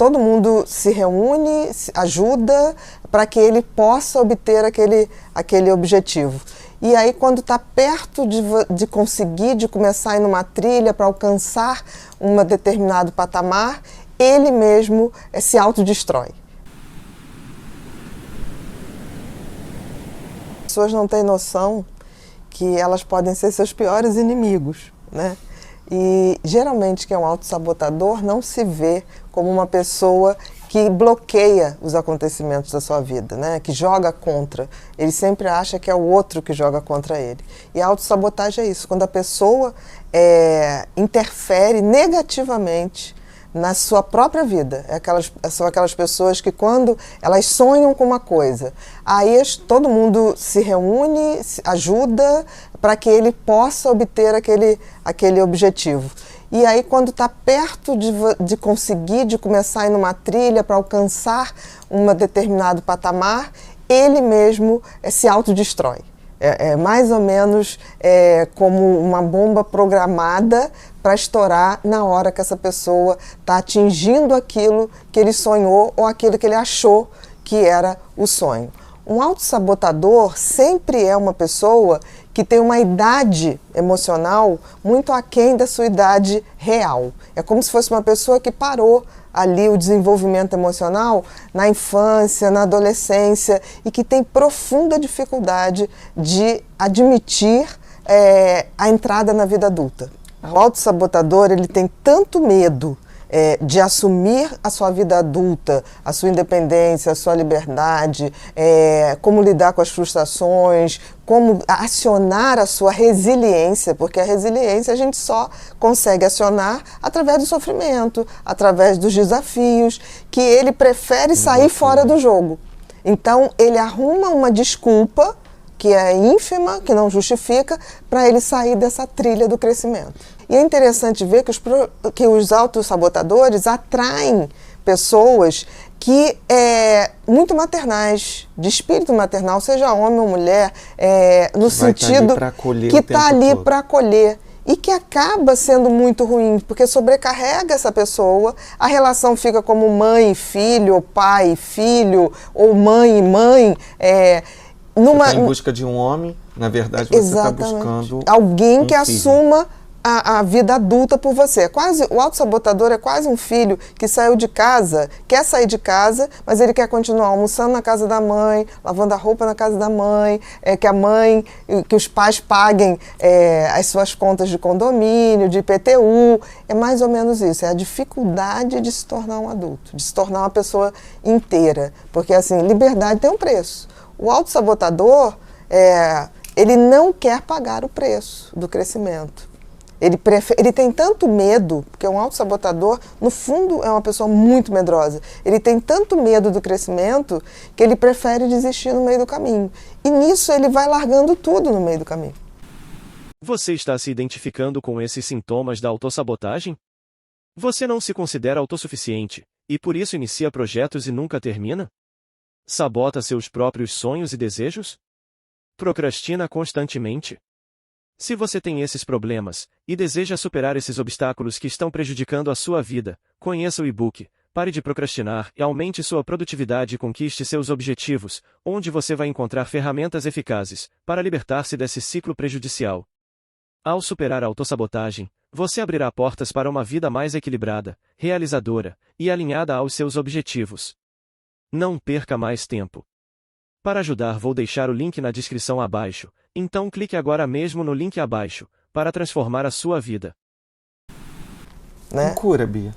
todo mundo se reúne, ajuda para que ele possa obter aquele objetivo. E aí, quando está perto de conseguir, de começar a ir numa trilha para alcançar um determinado patamar, ele mesmo se autodestrói. As pessoas não têm noção que elas podem ser seus piores inimigos, né? E geralmente quem é um autossabotador não se vê como uma pessoa que bloqueia os acontecimentos da sua vida, né? Que joga contra. Ele sempre acha que é o outro que joga contra ele. E a autossabotagem é isso, quando a pessoa interfere negativamente na sua própria vida. São aquelas pessoas que quando elas sonham com uma coisa, aí todo mundo se reúne, ajuda para que ele possa obter aquele objetivo. E aí, quando está perto de conseguir, de começar a ir numa trilha para alcançar um determinado patamar, ele mesmo se autodestrói. É mais ou menos como uma bomba programada para estourar na hora que essa pessoa está atingindo aquilo que ele sonhou ou aquilo que ele achou que era o sonho. Um autossabotador sempre é uma pessoa que tem uma idade emocional muito aquém da sua idade real. É como se fosse uma pessoa que parou ali o desenvolvimento emocional na infância, na adolescência e que tem profunda dificuldade de admitir a entrada na vida adulta. O autossabotador, ele tem tanto medo de assumir a sua vida adulta, a sua independência, a sua liberdade, como lidar com as frustrações, como acionar a sua resiliência, porque a resiliência a gente só consegue acionar através do sofrimento, através dos desafios, que ele prefere sair fora do jogo. Então, ele arruma uma desculpa que é ínfima, que não justifica, para ele sair dessa trilha do crescimento. E é interessante ver que os autossabotadores atraem pessoas que muito maternais, de espírito maternal, seja homem ou mulher, no sentido que está ali para acolher. E que acaba sendo muito ruim, porque sobrecarrega essa pessoa, a relação fica como mãe e filho, ou pai e filho, ou mãe e mãe. Você está em busca de um homem, na verdade você está buscando alguém que assuma a vida adulta por você. O autossabotador é quase um filho que saiu de casa, quer sair de casa, mas ele quer continuar almoçando na casa da mãe, lavando a roupa na casa da mãe, que os pais paguem as suas contas de condomínio, de IPTU. É mais ou menos isso, é a dificuldade de se tornar um adulto, de se tornar uma pessoa inteira. Porque, assim, liberdade tem um preço. O autossabotador, ele não quer pagar o preço do crescimento. Ele tem tanto medo, porque um autossabotador, no fundo, é uma pessoa muito medrosa. Ele tem tanto medo do crescimento que ele prefere desistir no meio do caminho. E nisso ele vai largando tudo no meio do caminho. Você está se identificando com esses sintomas da autossabotagem? Você não se considera autossuficiente, e por isso inicia projetos e nunca termina? Sabota seus próprios sonhos e desejos? Procrastina constantemente? Se você tem esses problemas, e deseja superar esses obstáculos que estão prejudicando a sua vida, conheça o e-book Pare de Procrastinar e aumente sua produtividade e conquiste seus objetivos, onde você vai encontrar ferramentas eficazes para libertar-se desse ciclo prejudicial. Ao superar a autossabotagem, você abrirá portas para uma vida mais equilibrada, realizadora e alinhada aos seus objetivos. Não perca mais tempo. Para ajudar, vou deixar o link na descrição abaixo, então clique agora mesmo no link abaixo, para transformar a sua vida. Tem cura, Bia?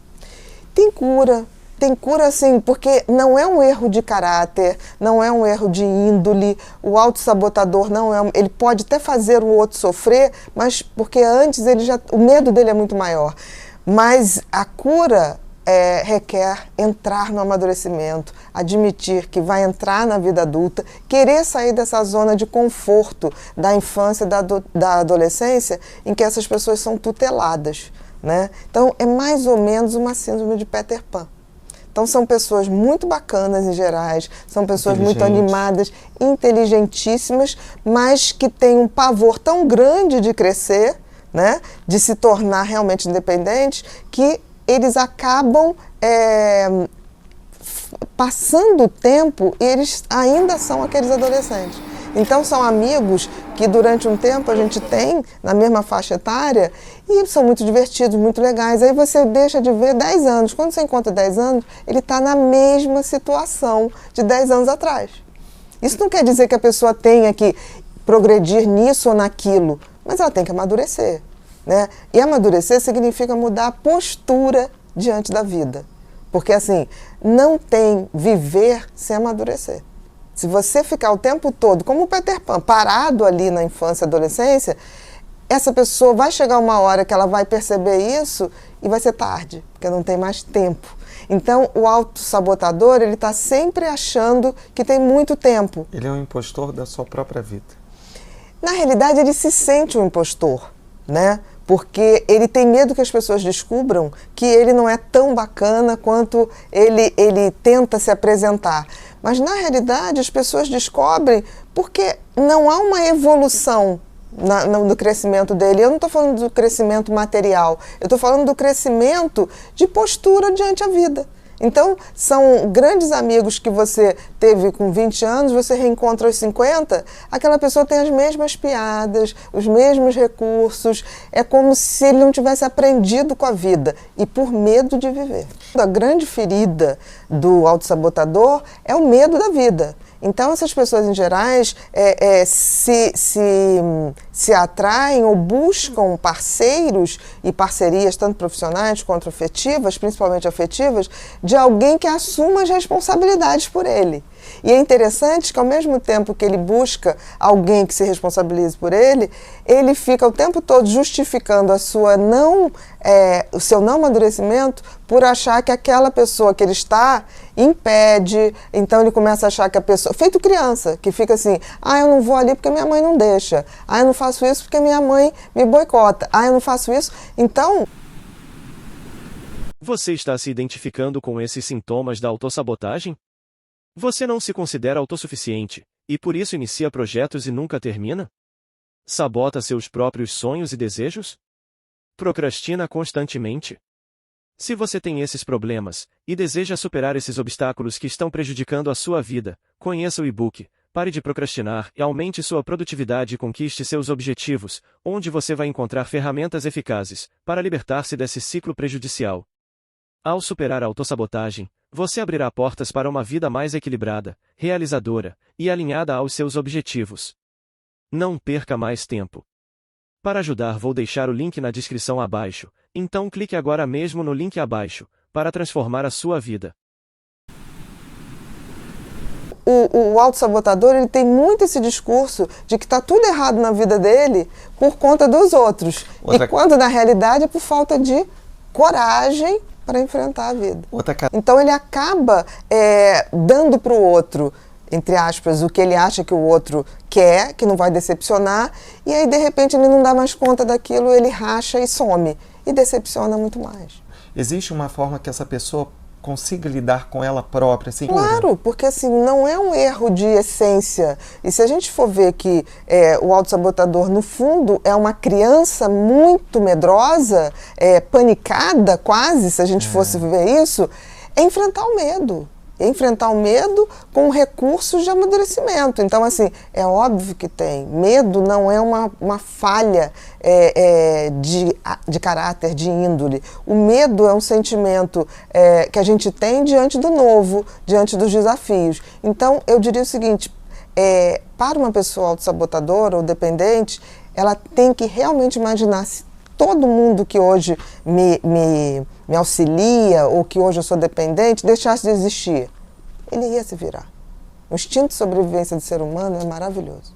Tem cura. Tem cura, sim, porque não é um erro de caráter, não é um erro de índole. O autossabotador ele pode até fazer o outro sofrer, mas porque antes o medo dele é muito maior. Mas a cura requer entrar no amadurecimento, admitir que vai entrar na vida adulta, querer sair dessa zona de conforto da infância, da adolescência, em que essas pessoas são tuteladas, né? Então, é mais ou menos uma síndrome de Peter Pan. Então, são pessoas muito bacanas em gerais, são pessoas muito animadas, inteligentíssimas, mas que têm um pavor tão grande de crescer, né? De se tornar realmente independentes, que eles acabam passando o tempo, eles ainda são aqueles adolescentes. Então são amigos que durante um tempo a gente tem na mesma faixa etária e são muito divertidos, muito legais. Aí você deixa de ver 10 anos. Quando você encontra 10 anos, ele está na mesma situação de 10 anos atrás. Isso não quer dizer que a pessoa tenha que progredir nisso ou naquilo, mas ela tem que amadurecer, né? E amadurecer significa mudar a postura diante da vida. Porque assim, não tem viver sem amadurecer. Se você ficar o tempo todo, como o Peter Pan, parado ali na infância e adolescência, essa pessoa vai chegar uma hora que ela vai perceber isso e vai ser tarde, porque não tem mais tempo. Então, o autossabotador, ele está sempre achando que tem muito tempo. Ele é um impostor da sua própria vida. Na realidade, ele se sente um impostor, né? Porque ele tem medo que as pessoas descubram que ele não é tão bacana quanto ele tenta se apresentar. Mas, na realidade, as pessoas descobrem porque não há uma evolução no crescimento dele. Eu não estou falando do crescimento material, eu estou falando do crescimento de postura diante a vida. Então, são grandes amigos que você teve com 20 anos, você reencontra aos 50, aquela pessoa tem as mesmas piadas, os mesmos recursos, é como se ele não tivesse aprendido com a vida e por medo de viver. A grande ferida do autossabotador é o medo da vida. Então, essas pessoas, em gerais, se atraem ou buscam parceiros e parcerias, tanto profissionais quanto afetivas, principalmente afetivas, de alguém que assuma as responsabilidades por ele. E é interessante que, ao mesmo tempo que ele busca alguém que se responsabilize por ele, ele fica o tempo todo justificando o seu não amadurecimento por achar que aquela pessoa que ele está impede. Então ele começa a achar que a pessoa... Feito criança, que fica assim, eu não vou ali porque minha mãe não deixa. Eu não faço isso porque minha mãe me boicota. Eu não faço isso. Então... Você está se identificando com esses sintomas da autossabotagem? Você não se considera autossuficiente, e por isso inicia projetos e nunca termina? Sabota seus próprios sonhos e desejos? Procrastina constantemente? Se você tem esses problemas, e deseja superar esses obstáculos que estão prejudicando a sua vida, conheça o e-book Pare de Procrastinar e aumente sua produtividade e conquiste seus objetivos, onde você vai encontrar ferramentas eficazes para libertar-se desse ciclo prejudicial. Ao superar a autossabotagem, você abrirá portas para uma vida mais equilibrada, realizadora e alinhada aos seus objetivos. Não perca mais tempo. Para ajudar, vou deixar o link na descrição abaixo, então clique agora mesmo no link abaixo, para transformar a sua vida. O autossabotador, ele tem muito esse discurso de que está tudo errado na vida dele por conta dos outros. E quando, na realidade, é por falta de coragem para enfrentar a vida. Então ele acaba dando para o outro, entre aspas, o que ele acha que o outro quer, que não vai decepcionar, e aí de repente ele não dá mais conta daquilo, ele racha e some, e decepciona muito mais. Existe uma forma que essa pessoa consiga lidar com ela própria? Assim? Claro, porque assim, não é um erro de essência. E se a gente for ver que o autossabotador, no fundo, é uma criança muito medrosa, panicada quase, se a gente fosse ver isso, é enfrentar o medo. Enfrentar o medo com recursos de amadurecimento. Então, assim, é óbvio que tem. Medo não é uma falha de caráter, de índole. O medo é um sentimento que a gente tem diante do novo, diante dos desafios. Então, eu diria o seguinte, para uma pessoa autossabotadora ou dependente, ela tem que realmente imaginar se todo mundo que hoje me auxilia ou que hoje eu sou dependente deixasse de existir, ele ia se virar. O instinto de sobrevivência do ser humano é maravilhoso.